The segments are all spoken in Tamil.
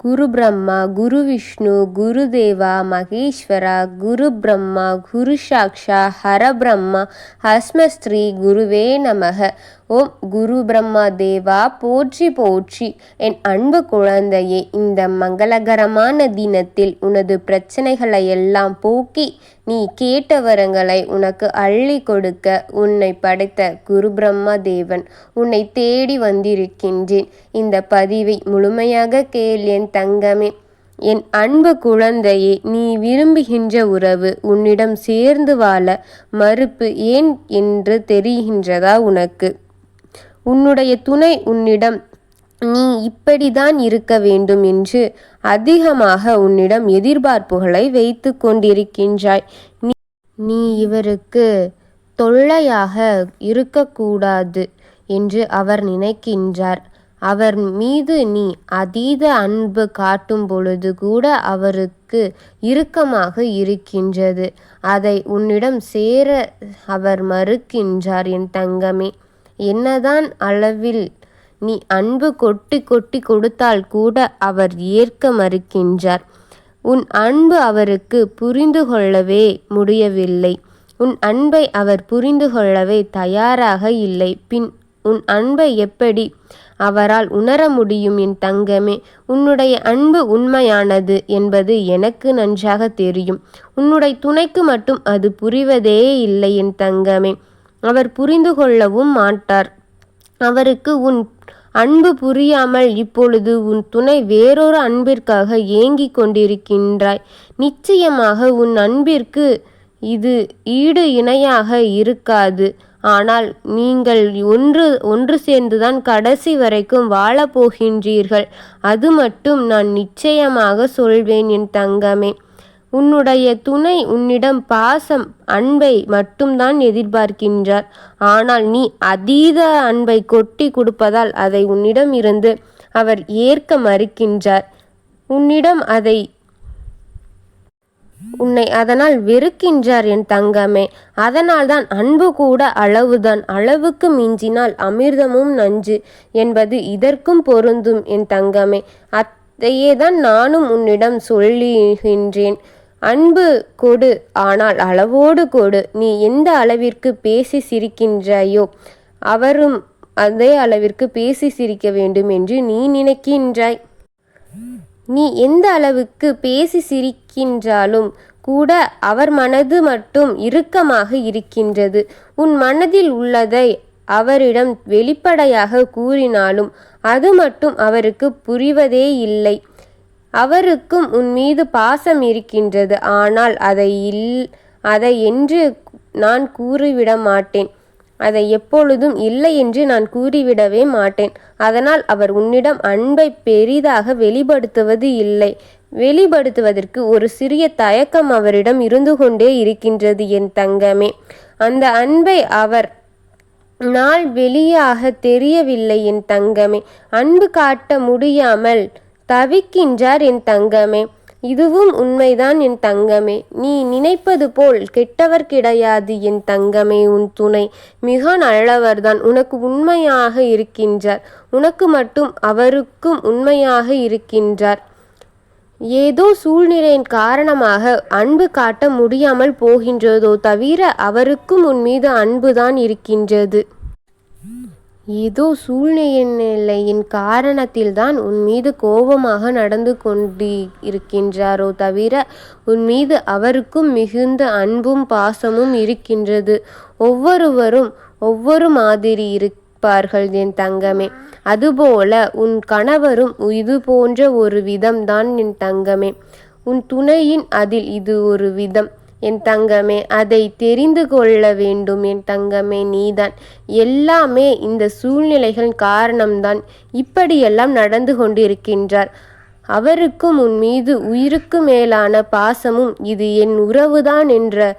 குரு பிரம்மா குரு விஷ்ணு குரு தேவா மகேஸ்வரா குரு பிரம்மா குரு சாக்ஷா ஹரபிரம்மா ஹஸ்மஸ்ரீ குருவே நமக. ஓம் குரு பிரம்மா தேவா போற்றி போற்றி. என் அன்பு குழந்தையே, இந்த மங்களகரமான தினத்தில் உனது பிரச்சனைகளை எல்லாம் போக்கி நீ கேட்ட வரங்களை உனக்கு அள்ளி கொடுக்க உன்னை படைத்த குரு பிரம்மா தேவன் உன்னை தேடி வந்திருக்கின்றேன். இந்த பதிவை முழுமையாக கேள் என் தங்கமே. என் அன்பு குழந்தையே, நீ விரும்புகின்ற உறவு உன்னிடம் சேர்ந்து வாழ மறுப்பு ஏன் என்று தெரிகின்றதா உனக்கு? உன்னுடைய துணை உன்னிடம் நீ இப்படிதான் இருக்க வேண்டும் என்று அதிகமாக உன்னிடம் எதிர்பார்ப்புகளை வைத்து கொண்டிருக்கின்றாய். நீ இவருக்கு தொல்லையாக இருக்கக்கூடாது என்று அவர் நினைக்கின்றார். அவர் மீது நீ அதீத அன்பு காட்டும் பொழுது கூட அவருக்கு இறுக்கமாக இருக்கின்றது. அதை உன்னிடம் சேர அவர் மறுக்கின்றார் என் தங்கமே. என்னதான் அளவில் நீ அன்பு கொட்டி கொட்டி கொடுத்தால் கூட அவர் ஏற்க மறுக்கின்றார். உன் அன்பு அவருக்கு புரிந்து கொள்ளவே முடியவில்லை. உன் அன்பை அவர் புரிந்து கொள்ளவே தயாராக இல்லை. பின் உன் அன்பை எப்படி அவரால் உணர முடியும் என் தங்கமே? உன்னுடைய அன்பு உண்மையானது என்பது எனக்கு நன்றாக தெரியும். உன்னுடைய துணைக்கு மட்டும் அது புரிவதே இல்லை என் தங்கமே. அவர் புரிந்து கொள்ளவும் மாட்டார். அவருக்கு உன் அன்பு புரியாமல் இப்பொழுது உன் துணை வேறொரு அன்பிற்காக ஏங்கிக் கொண்டிருக்கின்றாய். நிச்சயமாக உன் அன்பிற்கு இது ஈடு இணையாக இருக்காது. ஆனால் நீங்கள் ஒன்று சேர்ந்துதான் கடைசி வரைக்கும் வாழப்போகின்றீர்கள். அது மட்டும் நான் நிச்சயமாக சொல்வேன் என் தங்கமே. உன்னுடைய துணை உன்னிடம் பாசம் அன்பை மட்டும்தான் எதிர்பார்க்கின்றார். ஆனால் நீ அதீத அன்பை கொட்டி கொடுப்பதால் அதை உன்னிடம் இருந்து அவர் ஏற்க மறுக்கின்றார். உன்னை அதனால் வெறுக்கின்றார் என் தங்கமே. அதனால்தான் அன்பு கூட அளவுதான். அளவுக்கு மிஞ்சினால் அமிர்தமும் நஞ்சு என்பது இதற்கும் பொருந்தும் என் தங்கமே. அதையே தான் நானும் உன்னிடம் சொல்லுகின்றேன். அன்பு கொடு, ஆனால் அளவோடு கொடு. நீ எந்த அளவிற்கு பேசி சிரிக்கின்றாயோ அவரும் அதே அளவிற்கு பேசி சிரிக்க வேண்டும் என்று நீ நினைக்கின்றாய். நீ எந்த அளவுக்கு பேசி சிரிக்கின்றாலும் கூட அவர் மனது மட்டும் இறுக்கமாக இருக்கின்றது. உன் மனதில் உள்ளதை அவரிடம் வெளிப்படையாக கூறினாலும் அது மட்டும் அவருக்கு புரிவதே இல்லை. அவருக்கும் உன் மீது பாசம் இருக்கின்றது. ஆனால் அதை என்று நான் கூறிவிட மாட்டேன். அதை எப்பொழுதும் இல்லை என்று நான் கூறிவிடவே மாட்டேன். அதனால் அவர் உன்னிடம் அன்பை பெரிதாக வெளிப்படுத்துவது இல்லை. வெளிப்படுத்துவதற்கு ஒரு சிறிய தயக்கம் அவரிடம் இருந்து கொண்டே இருக்கின்றது என் தங்கமே. அந்த அன்பை அவர் நாள் வெளியாக தெரியவில்லை என் தங்கமே. அன்பு காட்ட முடியாமல் தவிக்கின்றார் என் தங்கமே. இதுவும் உண்மைதான் என் தங்கமே. நீ நினைப்பது போல் கெட்டவர் கிடையாது என் தங்கமே. உன் துணை மிக நல்லவர்தான். உனக்கு உண்மையாக இருக்கின்றார். உனக்கு மட்டும் அவருக்கும் உண்மையாக இருக்கின்றார். ஏதோ சூழ்நிலையின் காரணமாக அன்பு காட்ட முடியாமல் போகின்றதோ தவிர அவருக்கும் உன் மீது அன்புதான் இருக்கின்றது. ஏதோ சூழ்நிலையின் காரணத்தில்தான் உன் மீது கோபமாக நடந்து கொண்டிருக்கின்றாரோ தவிர உன் மீது அவருக்கும் மிகுந்த அன்பும் பாசமும் இருக்கின்றது. ஒவ்வொருவரும் ஒவ்வொரு மாதிரி இருப்பார்கள் என் தங்கமே. அதுபோல உன் கணவரும் இது போன்ற ஒரு விதம்தான் என் தங்கமே. உன் துணையின் அதில் இது ஒரு விதம் என் தங்கமே. அதை தெரிந்து கொள்ள வேண்டும் என் தங்கமே. நீதான் எல்லாமே இந்த சூழ்நிலைகள் காரணம்தான் இப்படியெல்லாம் நடந்து கொண்டிருக்கின்றார். அவருக்கும் உன் மீது உயிருக்கு மேலான பாசமும் இது என் உறவுதான் என்ற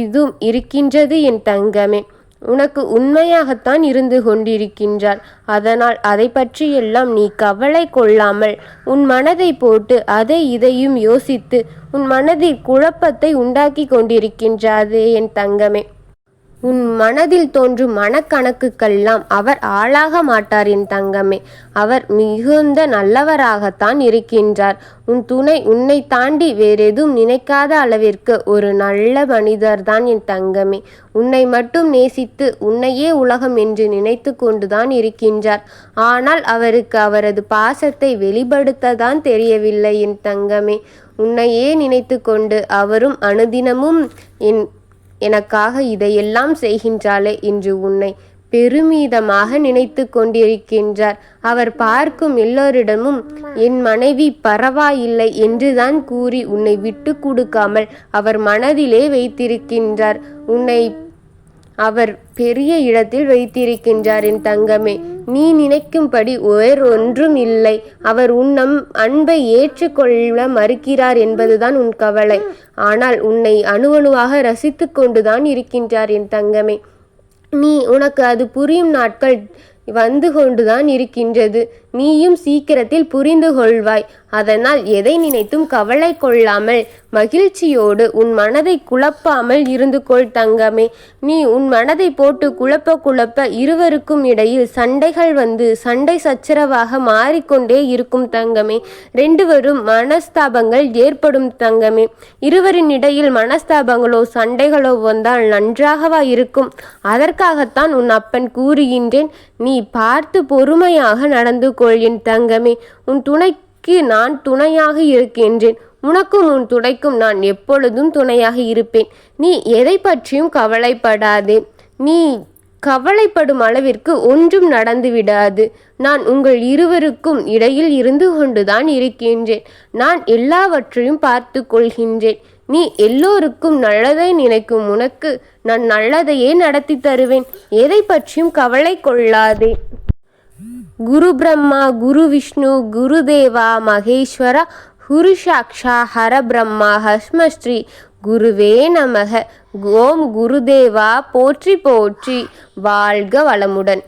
இதுவும் இருக்கின்றது என் தங்கமே. உனக்கு உண்மையாகத்தான் இருந்து கொண்டிருக்கின்றார். அதனால் அதை பற்றியெல்லாம் நீ கவலை கொள்ளாமல் உன் மனதை போட்டு அதை இதையும் யோசித்து உன் மனதில் குழப்பத்தை உண்டாக்கி கொண்டிருக்கின்றாதே என் தங்கமே. உன் மனதில் தோன்றும் மனக்கணக்குக்கெல்லாம் அவர் ஆளாக மாட்டார் என் தங்கமே. அவர் மிகுந்த நல்லவராகத்தான் இருக்கின்றார். உன் துணை உன்னை தாண்டி வேறெதுவும் நினைக்காத அளவிற்கு ஒரு நல்ல மனிதர்தான் என் தங்கமே. உன்னை மட்டும் நேசித்து உன்னையே உலகம் என்று நினைத்து கொண்டுதான் இருக்கின்றார். ஆனால் அவருக்கு அவரது பாசத்தை வெளிப்படுத்ததான் தெரியவில்லை என் தங்கமே. உன்னையே நினைத்து கொண்டு அவரும் அனுதினமும் எனக்காக இதையெல்லாம் செய்கின்றாளே என்று உன்னை பெருமிதமாக நினைத்து கொண்டிருக்கின்றார். அவர் பார்க்கும் எல்லோரிடமும் என் மனைவி பரவாயில்லை என்றுதான் கூறி உன்னை விட்டு கொடுக்காமல் அவர் மனதிலே வைத்திருக்கின்றார். உன்னை அவர் பெரிய இடத்தில் வைத்திருக்கின்றார் என் தங்கமே. நீ நினைக்கும்படி வேறொன்றும் இல்லை. அவர் உன் அன்பை ஏற்றுக்கொள்ள மறுக்கிறார் என்பதுதான் உன் கவலை. ஆனால் உன்னை அணுவணுவாக ரசித்து கொண்டுதான் இருக்கின்றார் என் தங்கமே. உனக்கு அது புரியும் நாட்கள் வந்து கொண்டுதான் இருக்கின்றது. நீயும் சீக்கிரத்தில் புரிந்து கொள்வாய். அதனால் எதை நினைத்தும் கவலை கொள்ளாமல் மகிழ்ச்சியோடு உன் மனதை குழப்பாமல் இருந்து கொள் தங்கமே. நீ உன் மனதை போட்டு குழப்ப இருவருக்கும் இடையில் சண்டைகள் வந்து சண்டை சச்சரவாக மாறிக்கொண்டே இருக்கும் தங்கமே. ரெண்டுவரும் மனஸ்தாபங்கள் ஏற்படும் தங்கமே. இருவரின் இடையில் மனஸ்தாபங்களோ சண்டைகளோ வந்தால் நன்றாகவா இருக்கும்? அதற்காகத்தான் உன் அப்பன் கூறுகின்றேன், நீ பார்த்து பொறுமையாக நடந்து கொள் என் தங்கமே. உன் துணைக்கு நான் துணையாக இருக்கின்றேன். உனக்கும் உன் துணைக்கும் நான் எப்பொழுதும் துணையாக இருப்பேன். நீ எதை பற்றியும் கவலைப்படாதே. நீ கவலைப்படும் அளவிற்கு ஒன்றும் நடந்து விடாது. நான் உங்கள் இருவருக்கும் இடையில் இருந்து கொண்டுதான் இருக்கின்றேன். நான் எல்லாவற்றையும் பார்த்து கொள்கின்றேன். நீ எல்லோருக்கும் நல்லதை நினைக்கும் உனக்கு நான் நல்லதையே நடத்தி தருவேன். எதை பற்றியும் கவலை கொள்ளாதே. குரு பிரம்மா குரு விஷ்ணு குரு தேவா மகேஸ்வரா குரு சாக்ஷா ஹர பிரம்மா ஹஸ்மஸ்ரீ குருவே நமக. ஓம் குருதேவா போற்றி போற்றி. வாழ்க வளமுடன்.